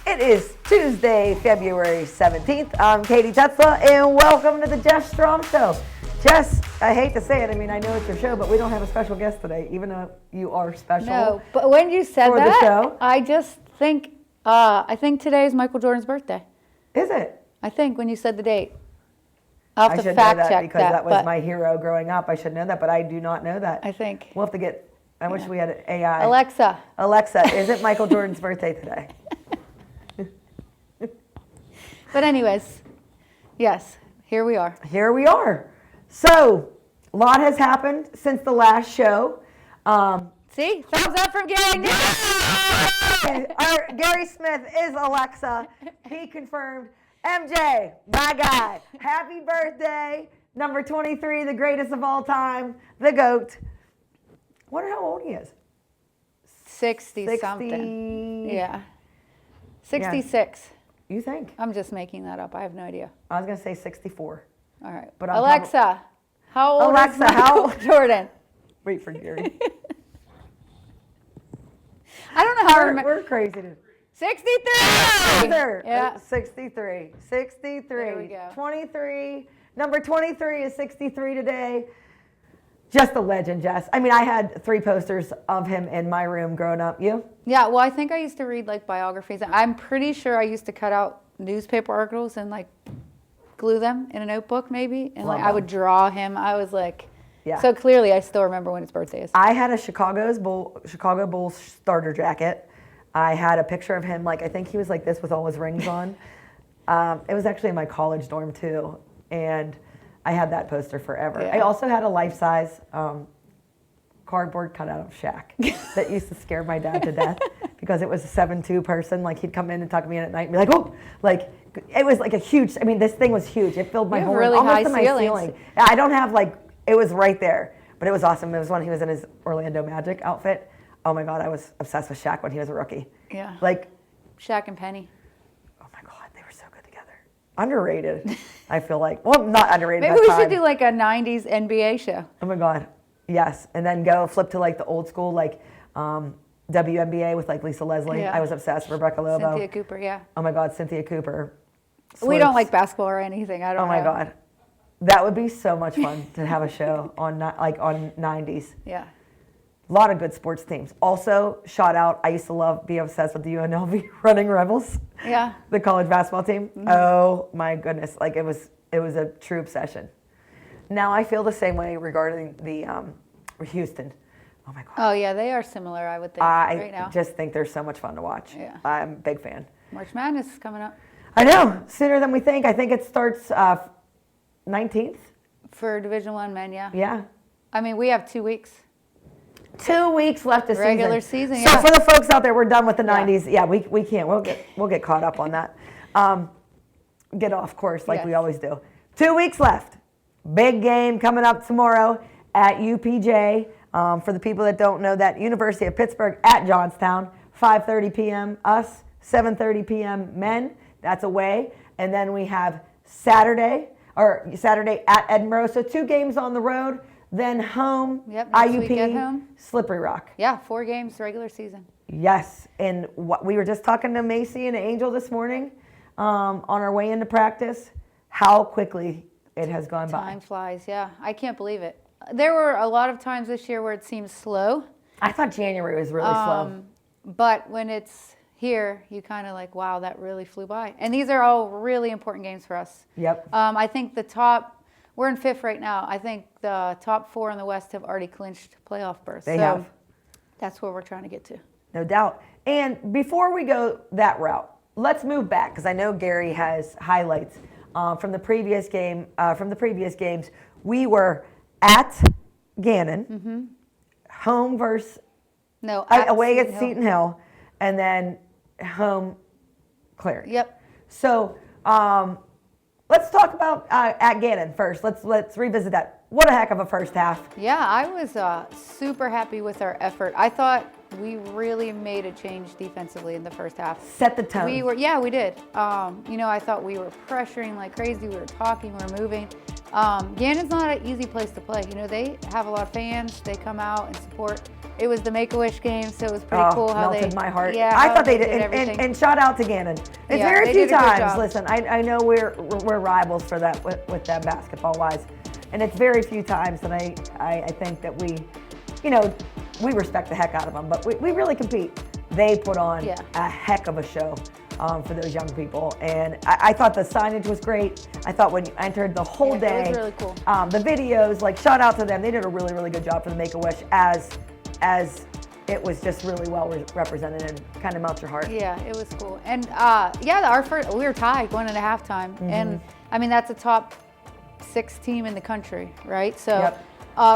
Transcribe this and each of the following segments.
It is Tuesday, February 17th. I'm Katie Tetzla, and welcome to the Jess Strom Show. Jess, I hate to say it. I mean, I know it's your show, but we don't have a special guest today, even though you are special. No, but when you said for that, the show. I just think, I think today is Michael Jordan's birthday. Is it? I think when you said the date. I'll have I to should fact know that check because that was my hero growing up. I should know that, but I do not know that. I think. We'll have to get, I wish we had AI. Alexa, is it Michael Jordan's birthday today? But anyways, yes, here we are. Here we are. So, a lot has happened since the last show. See? Thumbs up from Gary. Gary Smith is Alexa. He confirmed. MJ, my guy, happy birthday. Number 23, the greatest of all time, the GOAT. Wonder how old he is. 60 something. Yeah. 66. You think? I'm just making that up. I have no idea. I was going to say 64. All right. But Alexa, how old is Michael Jordan? Wait for Gary. I don't know how to remember. We're crazy. Dude. 63! Yeah. 63. 63. There we go. 23. Number 23 is 63 today. Just a legend, Jess. I mean, I had 3 posters of him in my room growing up. You? Yeah, well, I think I used to read like biographies. I'm pretty sure I used to cut out newspaper articles and like glue them in a notebook maybe. And like I would draw him. I was like, yeah. So clearly I still remember when his birthday is. I had a Chicago Bulls starter jacket. I had a picture of him, like I think he was like this with all his rings on. It was actually in my college dorm too. And I had that poster forever. Yeah. I also had a life-size cardboard cutout of Shaq that used to scare my dad to death because it was a 7'2" person. Like he'd come in and talk to me at night and be like, oh, like it was like a huge, I mean, this thing was huge. It filled my whole really almost high to my ceiling. Yeah, I don't have like, it was right there, but it was awesome. It was when he was in his Orlando Magic outfit. Oh my God, I was obsessed with Shaq when he was a rookie. Yeah. Like Shaq and Penny. Oh my God, they were so good together. Underrated, I feel like. Well, not underrated. Maybe we should do like a 90s NBA show. Oh my God, yes. And then go flip to like the old school, like WNBA with like Lisa Leslie. Yeah. I was obsessed. Rebecca Lobo. Cynthia Cooper, yeah. Oh my God, Cynthia Cooper. Swoops. We don't like basketball or anything. I don't know. Oh my God. That would be so much fun to have a show on 90s. Yeah. A lot of good sports teams. Also, shout out, I used to be obsessed with the UNLV Running Rebels. Yeah. The college basketball team. Mm-hmm. Oh my goodness. Like it was a true obsession. Now I feel the same way regarding the Houston. Oh my God. Oh yeah, they are similar, I would think, right now. I just think they're so much fun to watch. Yeah. I'm a big fan. March Madness is coming up. I know, sooner than we think. I think it starts 19th. For Division I men, yeah. Yeah. I mean, we have 2 weeks. 2 weeks left this regular season. So for the folks out there, we're done with the 90s. Yeah, we can't. We'll get caught up on that. Get off course like we always do. 2 weeks left. Big game coming up tomorrow at UPJ. For the people that don't know that, University of Pittsburgh at Johnstown, 5:30 p.m. Us, 7:30 p.m. men. That's away. And then we have Saturday at Edinburgh. So 2 games on the road. Then home, IUP, home. Slippery Rock. Yeah, 4 games regular season. Yes, and we were just talking to Macy and Angel this morning on our way into practice, how quickly it has gone by. Time flies, yeah. I can't believe it. There were a lot of times this year where it seemed slow. I thought January was really slow. But when it's here, you kind of like, wow, that really flew by. And these are all really important games for us. Yep. I think we're in 5th right now. I think the top 4 in the West have already clinched playoff berths. They have. That's where we're trying to get to. No doubt. And before we go that route, let's move back because I know Gary has highlights from the previous game. From the previous games, we were at Gannon, home versus away at Seton Hill, and then home Clary. Yep. So. Let's talk about at Gannon first. Let's revisit that. What a heck of a first half. Yeah, I was super happy with our effort. I thought we really made a change defensively in the first half. Set the tone. We did. I thought we were pressuring like crazy. We were talking, we were moving. Gannon's not an easy place to play. You know, they have a lot of fans. They come out and support. It was the Make-A-Wish game, so it was pretty cool how melted my heart. Yeah, I thought they did, everything. and shout out to Gannon. It's very few times. Listen, I know we're rivals for that with that basketball wise, and it's very few times that I think that we, you know, we respect the heck out of them, but we really compete. They put on a heck of a show for those young people, and I thought the signage was great. I thought when you entered the whole day, it was really cool. The videos, like shout out to them. They did a really good job for the Make-A-Wish as it was just really well represented and kind of melts your heart. Yeah, it was cool. And our first, we were tied going into halftime. And I mean, that's a top 6 team in the country, right? So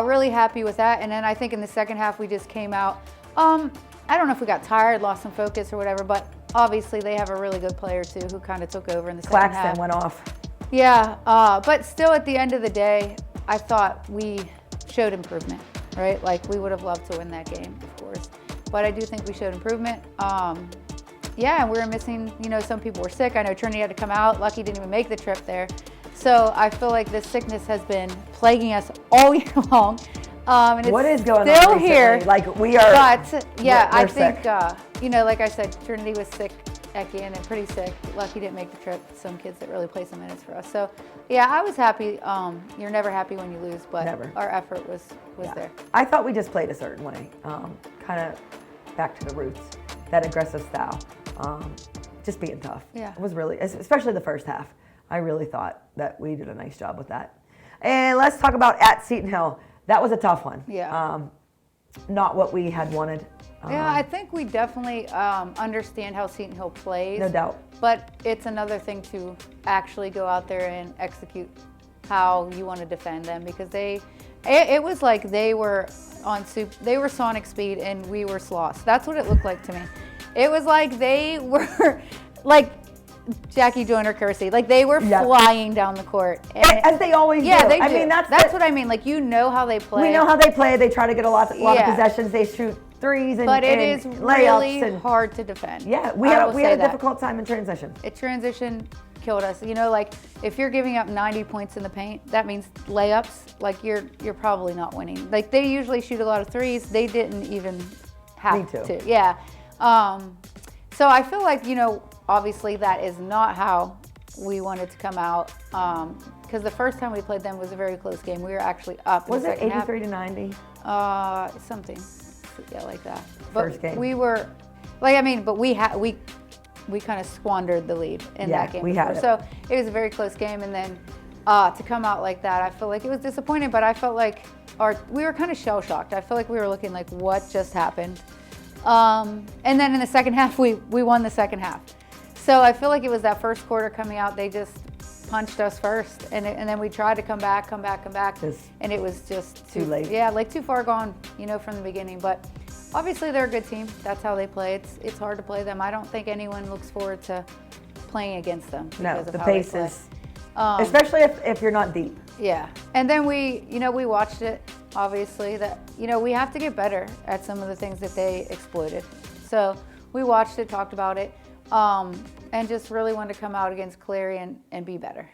really happy with that. And then I think in the second half, we just came out. I don't know if we got tired, lost some focus or whatever, but obviously they have a really good player too who kind of took over in the second half. Claxton went off. Yeah, but still at the end of the day, I thought we showed improvement. Right? Like we would have loved to win that game, of course. But I do think we showed improvement. And we were missing, you know, some people were sick. I know Trinity had to come out. Lucky didn't even make the trip there. So I feel like this sickness has been plaguing us all year long. And it's what is going still on recently? here. Like we are. But yeah, we're I think, sick. you know, like I said, Trinity was sick and pretty sick. Lucky didn't make the trip. Some kids that really play some minutes for us. So yeah, I was happy. You're never happy when you lose, but our effort was there. I thought we just played a certain way, kind of back to the roots, that aggressive style, just being tough. Yeah. It was really, especially the first half. I really thought that we did a nice job with that. And let's talk about at Seton Hill. That was a tough one. Yeah. Not what we had wanted. Yeah, I think we definitely understand how Seton Hill plays. No doubt. But it's another thing to actually go out there and execute how you want to defend them, because it was like they were sonic speed and we were sloths. That's what it looked like to me. It was like they were like Jackie Joyner Kersey, like they were flying down the court. And as they always do. They do. I mean, that's what I mean. Like, you know how they play. We know how they play. They try to get a lot of possessions. They shoot threes and but it is layups really hard to defend. Yeah, we had a difficult time in transition. Transition killed us. You know, like if you're giving up 90 points in the paint, that means layups. Like you're probably not winning. Like they usually shoot a lot of threes. They didn't even have to. Yeah. So I feel like, you know, obviously that is not how we wanted to come out. Because the first time we played them was a very close game. We were actually up. Was it 83 to 90? Something. Yeah, like that. First game. We were, like, I mean, but we kind of squandered the lead in that game. We had it. So it was a very close game, and then to come out like that, I feel like it was disappointing. But I felt like we were kind of shell shocked. I feel like we were looking like, what just happened? And then in the second half, we won the second half. So I feel like it was that first quarter coming out, they just punched us first, and then we tried to come back, and it was just too late. Yeah, like too far gone, you know, from the beginning. But obviously they're a good team. That's how they play. It's hard to play them. I don't think anyone looks forward to playing against them. No, the pace is, especially if you're not deep. Yeah, and then we watched it. Obviously, that we have to get better at some of the things that they exploited. So we watched it, talked about it. And just really wanted to come out against Clary and be better.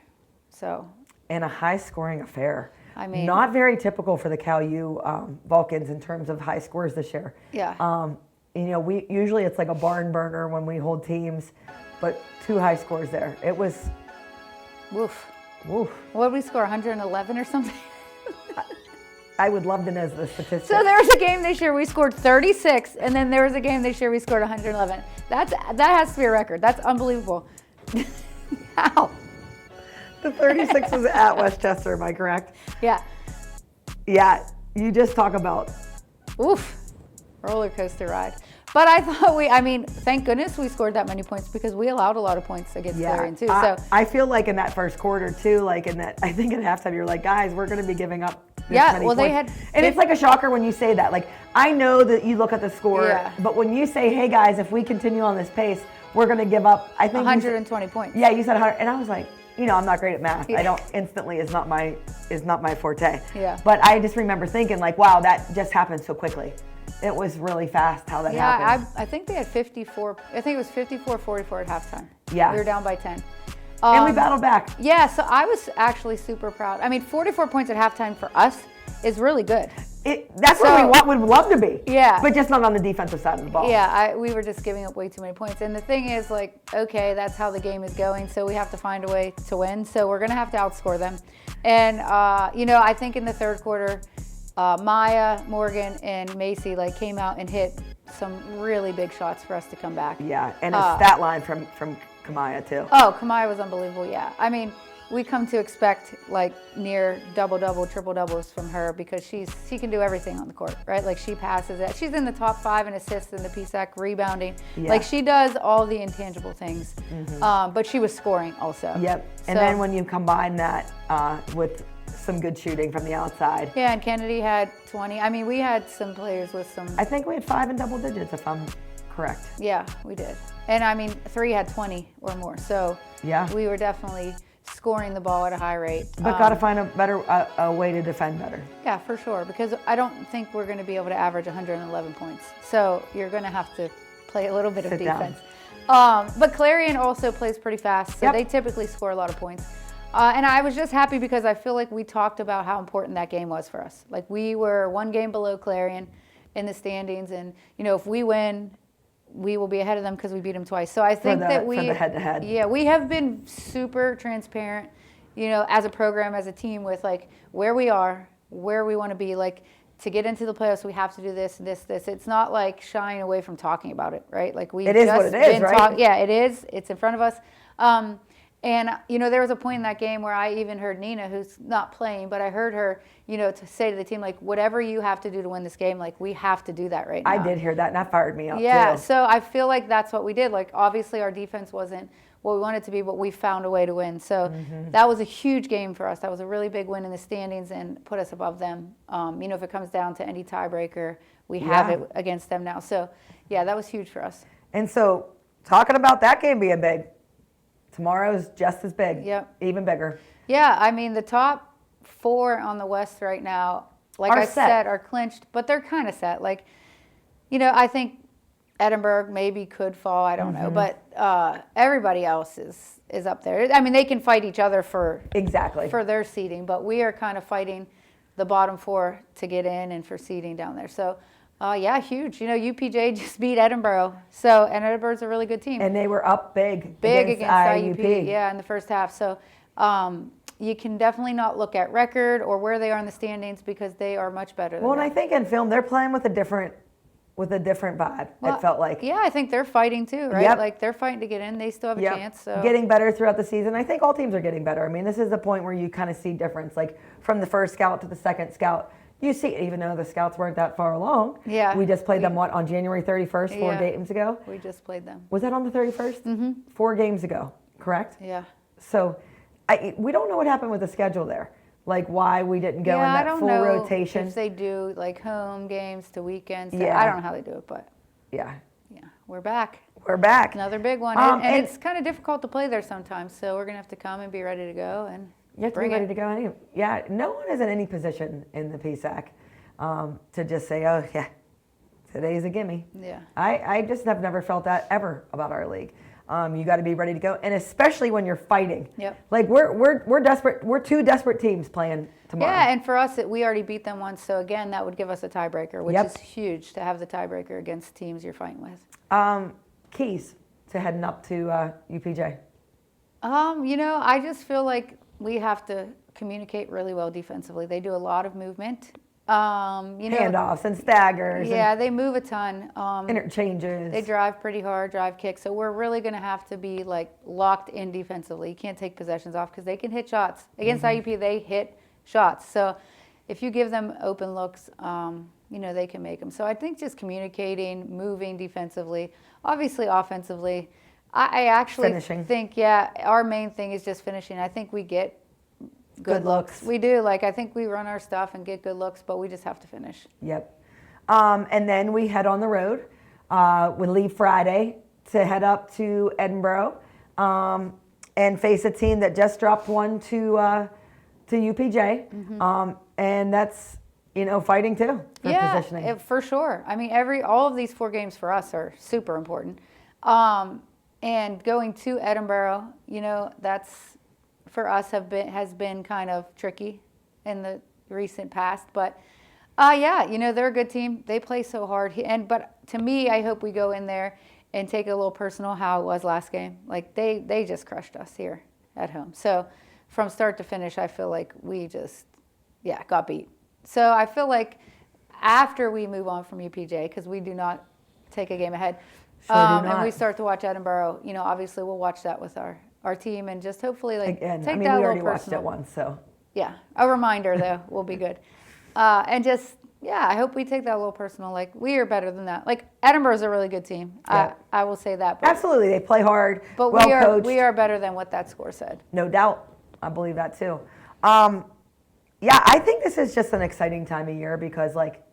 So. And a high-scoring affair. I mean. Not very typical for the Cal U Vulcans in terms of high scores this year. Yeah. You know, we usually it's like a barn burner when we hold teams, but 2 high scores there. It was. Woof. Woof. What did we score? 111 or something? I would love to know the statistics. So there was a game this year we scored 36, and then there was a game this year we scored 111. That has to be a record. That's unbelievable. How? The 36 was at Westchester, am I correct? Yeah. Yeah, you just talk about. Oof, roller coaster ride. But I thought thank goodness we scored that many points, because we allowed a lot of points against Clarion too. So I feel like in that first quarter too, like I think at halftime you're like, guys, we're going to be giving up. Yeah, well, they had, and it's like a shocker when you say that. Like, I know that you look at the score, but when you say, "Hey guys, if we continue on this pace, we're going to give up," I think 120 points. Yeah, you said 100, and I was like, I'm not great at math. I don't instantly is not my forte. Yeah. But I just remember thinking like, wow, that just happened so quickly. It was really fast how that happened. I think they had 54. I think it was 54-44 at halftime. Yeah. We were down by 10. And we battled back. Yeah, so I was actually super proud. I mean, 44 points at halftime for us is really good. That's where we would love to be. Yeah. But just not on the defensive side of the ball. Yeah, we were just giving up way too many points. And the thing is, like, okay, that's how the game is going, so we have to find a way to win. So we're going to have to outscore them. And, I think in the third quarter, Maya, Morgan, and Macy, came out and hit some really big shots for us to come back. Yeah, and a stat line from Kamaya, too. Oh, Kamaya was unbelievable, yeah. I mean, we come to expect near double-double, triple-doubles from her because she can do everything on the court, right? She passes it. She's in the top 5 in assists in the PSAC, rebounding. Yeah. She does all the intangible things, but she was scoring also. Yep, and then when you combine that with some good shooting from the outside. Yeah, and Kennedy had 20. I mean, we had some players with some... I think we had 5 in double digits, if I'm correct. Yeah, we did. And, I mean, 3 had 20 or more. So yeah, we were definitely scoring the ball at a high rate. But got to find a way to defend better. Yeah, for sure, because I don't think we're going to be able to average 111 points. So you're going to have to play a little bit of defense. But Clarion also plays pretty fast, so they typically score a lot of points. And I was just happy because I feel like we talked about how important that game was for us. We were 1 game below Clarion in the standings, and if we win, we will be ahead of them because we beat them twice. So I think that for the head-to-head. Yeah, we have been super transparent, as a program, as a team, with where we are, where we want to be. To get into the playoffs, we have to do this, this, this. It's not shying away from talking about it, right? It is what it is, right? Yeah, it is. It's in front of us. And, there was a point in that game where I even heard Nina, who's not playing, but I heard her, to say to the team, whatever you have to do to win this game, we have to do that right now. I did hear that, and that fired me up, yeah, too. So I feel like that's what we did. Obviously, our defense wasn't what we wanted it to be, but we found a way to win. So that was a huge game for us. That was a really big win in the standings and put us above them. If it comes down to any tiebreaker, we have it against them now. So, yeah, that was huge for us. And so, talking about that game being big, tomorrow's just as big, even bigger. Yeah, I mean, the top 4 on the West right now, I said, are clinched, but they're kind of set. I think Edinburgh maybe could fall, I don't know, but everybody else is up there. I mean, they can fight each other for their seeding, but we are kind of fighting the bottom 4 to get in and for seeding down there. So, yeah, huge. UPJ just beat Edinburgh. And Edinburgh's a really good team. And they were up big against IUP. Yeah, in the first half. So you can definitely not look at record or where they are in the standings because they are much better than and I think in film they're playing with a different vibe, it felt like. Yeah, I think they're fighting too, right? Yep. They're fighting to get in. They still have a chance. So getting better throughout the season. I think all teams are getting better. I mean, this is the point where you kind of see difference. From the first scout to the second scout, you see, even though the scouts weren't that far along. Yeah. We just played them, on January 31st, 4 games ago? We just played them. Was that on the 31st? Mm-hmm. 4 games ago, correct? Yeah. So we don't know what happened with the schedule there. Why we didn't go in that full rotation. If they do, home games to weekends. I don't know how they do it, but. Yeah. Yeah, we're back. We're back. Another big one. And it's kind of difficult to play there sometimes, so we're going to have to come and be ready to go and you have to be ready to go. Yeah, no one is in any position in the PSAC to just say, oh, yeah, today's a gimme. Yeah. I just have never felt that ever about our league. You got to be ready to go, and especially when you're fighting. Yep. We're desperate. We're 2 desperate teams playing tomorrow. Yeah, and for us, we already beat them once, so again, that would give us a tiebreaker, which is huge to have the tiebreaker against teams you're fighting with. Keys to heading up to UPJ. I just feel like we have to communicate really well defensively. They do a lot of movement. Handoffs and staggers. Yeah, they move a ton. Interchanges. They drive pretty hard, drive kicks. So we're really going to have to be locked in defensively. You can't take possessions off because they can hit shots. Against IUP, they hit shots. So if you give them open looks, they can make them. So I think just communicating, moving defensively, obviously offensively. I actually think, our main thing is just finishing. I think we get good looks. We do. I think we run our stuff and get good looks, but we just have to finish. Yep. And then we head on the road. We leave Friday to head up to Edinburgh and face a team that just dropped one to UPJ. Mm-hmm. And that's, fighting too for positioning. For sure. I mean, all of these 4 games for us are super important. And going to Edinburgh, you know, that's for us has been kind of tricky in the recent past. But yeah, you know, they're a good team. They play so hard. But to me, I hope we go in there and take it a little personal how it was last game. Like they just crushed us here at home. So from start to finish, I feel like we just got beat. So I feel like after we move on from UPJ, because we do not take a game ahead, and we start to watch Edinburgh, you know, obviously we'll watch that with our team and just hopefully take that a little personal. We already watched it once, so. Yeah, a reminder though will be good. And just, I hope we take that a little personal. Like, we are better than that. Like, Edinburgh's a really good team. Yeah. I will say that. But, absolutely, they play hard, but coached. We are better than what that score said. No doubt. I believe that too. Yeah, I think this is just an exciting time of year because, like,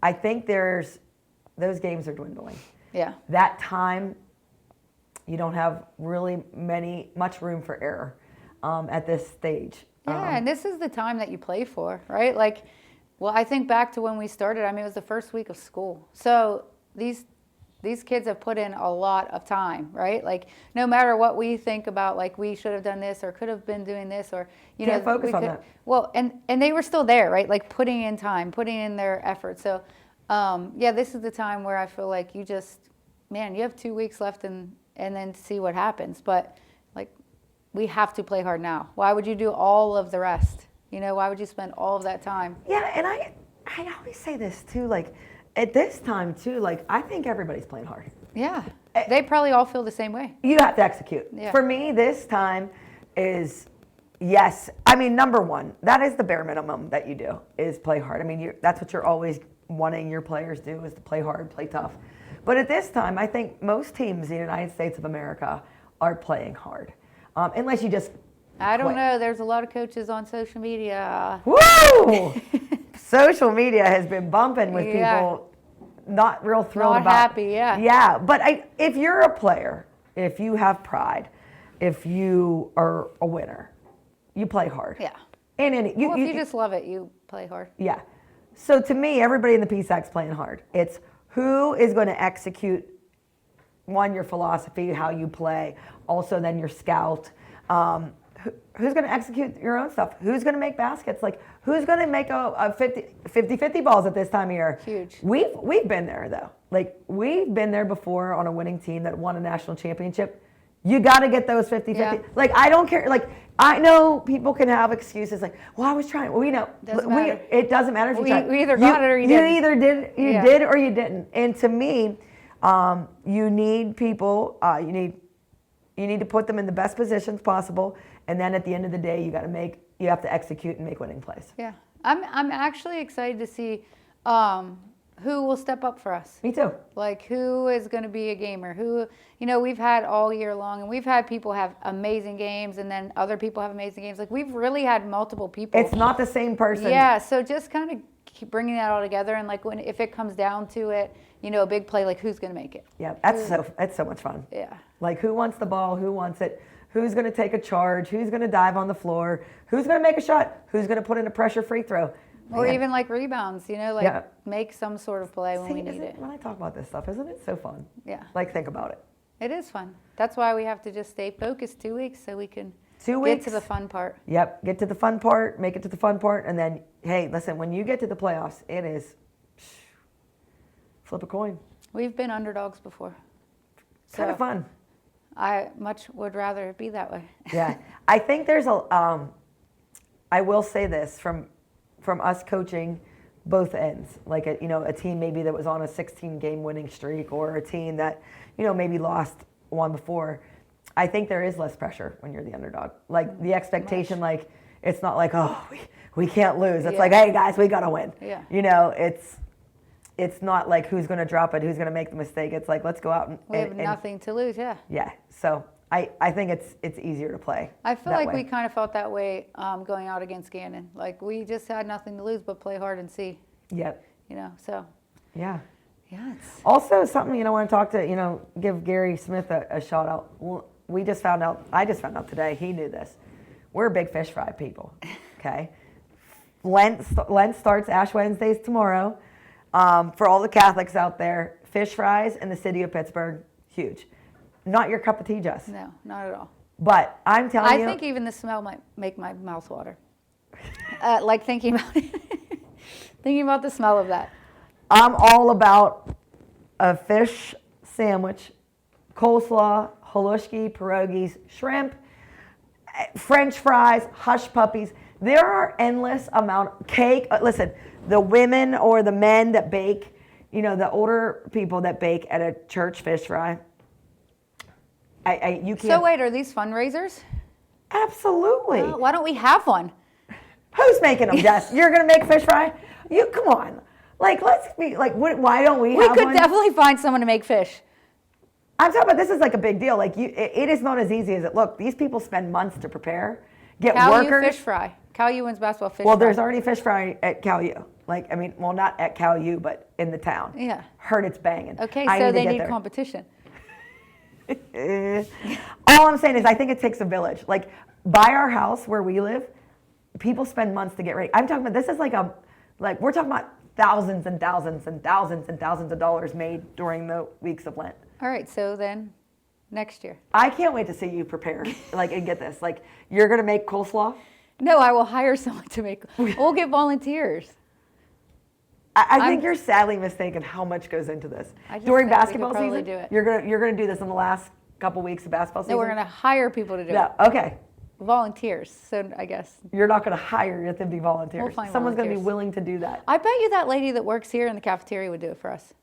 I think those games are dwindling. Yeah. That time, you don't have really much room for error at this stage. Yeah, and this is the time that you play for, right? Like, well, I think back to when we started. I mean, it was the first week of school. So these kids have put in a lot of time, right? Like, no matter what we think about, like, we should have done this or could have been doing this or, you know. Focus on that. Well, and they were still there, right? Like, putting in time, putting in their effort. So, this is the time where I feel like you have 2 weeks left and then see what happens. But, like, we have to play hard now. Why would you do all of the rest? You know, why would you spend all of that time? Yeah, and I always say this too, like, at this time too, like, I think everybody's playing hard. Yeah, they probably all feel the same way. You have to execute. Yeah. For me, this time is, yes, I mean, number one, that is the bare minimum that you do, is play hard. I mean, that's what you're always wanting your players to do, is to play hard, play tough. But at this time, I think most teams in the United States of America are playing hard. Unless you just I don't know. There's a lot of coaches on social media. Woo! Social media has been bumping with people not real thrilled about. Not happy, yeah. Yeah, but if you're a player, if you have pride, if you are a winner, you play hard. Yeah. And if you just love it, you play hard. Yeah. So to me, everybody in the PSAC's playing hard. It's who is going to execute, one, your philosophy, how you play, also then your scout. Who's going to execute your own stuff? Who's going to make baskets? Like, who's going to make a 50-50 balls at this time of year? Huge. We've been there, though. Like, we've been there before on a winning team that won a national championship. You got to get those 50-50. Yeah. Like, I don't care. Like, I know people can have excuses like, well, I was trying. Well, we know. It doesn't matter if you tried. We either got it or you didn't. You either did or you didn't. And to me, you need people, you need to put them in the best positions possible. And then at the end of the day, you have to execute and make winning plays. Yeah. I'm actually excited to see who will step up for us. Me too. Like, who is going to be a gamer? Who, you know, we've had all year long, and we've had people have amazing games, and then other people have amazing games. Like, we've really had multiple people. It's not the same person. Yeah, so just kind of keep bringing that all together, and, like, if it comes down to it, you know, a big play, like, who's going to make it? Yeah, that's so much fun. Yeah. Like, who wants the ball? Who wants it? Who's going to take a charge? Who's going to dive on the floor? Who's going to make a shot? Who's going to put in a pressure free throw? Or even like rebounds, you know, like make some sort of play when we need it. When I talk about this stuff, isn't it so fun? Yeah. Like, think about it. It is fun. That's why we have to just stay focused 2 weeks so we can get to the fun part. Yep. Get to the fun part, make it to the fun part, and then, hey, listen, when you get to the playoffs, it is flip a coin. We've been underdogs before. It's kind of fun. I much would rather it be that way. Yeah. I think there's I will say this from us coaching both ends, like a team maybe that was on a 16-game winning streak, or a team that maybe lost one before. I think there is less pressure when you're the underdog. Like, the expectation, like, it's not like, oh, we can't lose. It's like, hey guys, we gotta win. Yeah. It's not like who's gonna drop it, who's gonna make the mistake. It's like, let's go out and we have nothing to lose. Yeah. Yeah. So I think it's easier to play. I feel like we kind of felt that way going out against Gannon. Like, we just had nothing to lose but play hard and see. Yep. So. Yeah. Yeah. Also, something I want to talk to give Gary Smith a shout out. I just found out today. He knew this. We're big fish fry people. Okay. Lent starts Ash Wednesdays tomorrow. For all the Catholics out there, fish fries in the city of Pittsburgh, huge. Not your cup of tea, Jess. No, not at all. But I'm telling you. I think even the smell might make my mouth water. Like thinking about it. Thinking about the smell of that. I'm all about a fish sandwich, coleslaw, halushki, pierogies, shrimp, French fries, hush puppies. There are endless amount cake. Listen, the women or the men that bake, you know, the older people that bake at a church fish fry. You can't. So wait, are these fundraisers? Absolutely. Why don't we have one? Who's making them, Jess? You're gonna make fish fry? You come on. Like, let's be like, why don't we have one? We could definitely find someone to make fish. I'm talking about this is like a big deal. Like it is not as easy as it looks. These people spend months to prepare. Get workers. Fish fry. Cal U wins basketball fish fry. Well, there's already fish fry at Cal U. Like, I mean, well, not at Cal U, but in the town. Yeah. Heard it's banging. Okay, so they need competition. All I'm saying is I think it takes a village. Like, by our house where we live, people spend months to get ready. I'm talking about, this is like we're talking about thousands and thousands and thousands and thousands of dollars made during the weeks of Lent. All right, so then next year. I can't wait to see you prepare, like, and get this. Like, you're going to make coleslaw? No, I will hire someone to make. We'll get volunteers. I think you're sadly mistaken how much goes into this. During basketball season, you're gonna do this in the last couple weeks of basketball season? No, we're going to hire people to do it. Yeah, okay. Volunteers, so I guess. You're not going to hire, you have to be volunteers. We'll find Someone's going to be volunteers. willing to do that. I bet you that lady that works here in the cafeteria would do it for us.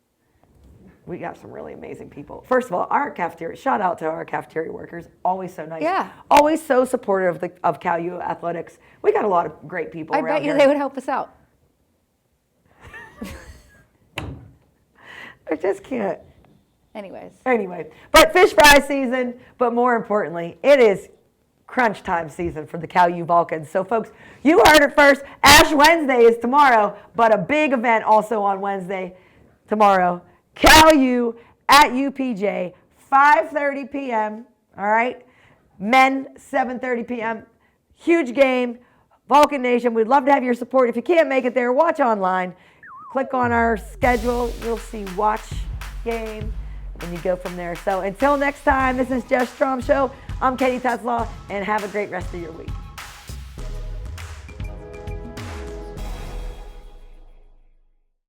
We got some really amazing people. First of all, our cafeteria, shout out to our cafeteria workers, always so nice. Yeah. Always so supportive of Cal U athletics. We got a lot of great people around here. I bet you they would help us out. I just can't. Anyway, but fish fry season, but more importantly, it is crunch time season for the Cal U Vulcans. So folks, you heard it first. Ash Wednesday is tomorrow, but a big event also on Wednesday tomorrow. Cal U at UPJ, 5:30 p.m. All right, men 7:30 p.m. Huge game, Vulcan Nation. We'd love to have your support. If you can't make it there, watch online. Click on our schedule. You'll see watch game, and you go from there. So until next time, this is Jess Strom Show. I'm Katie Teslaw, and have a great rest of your week.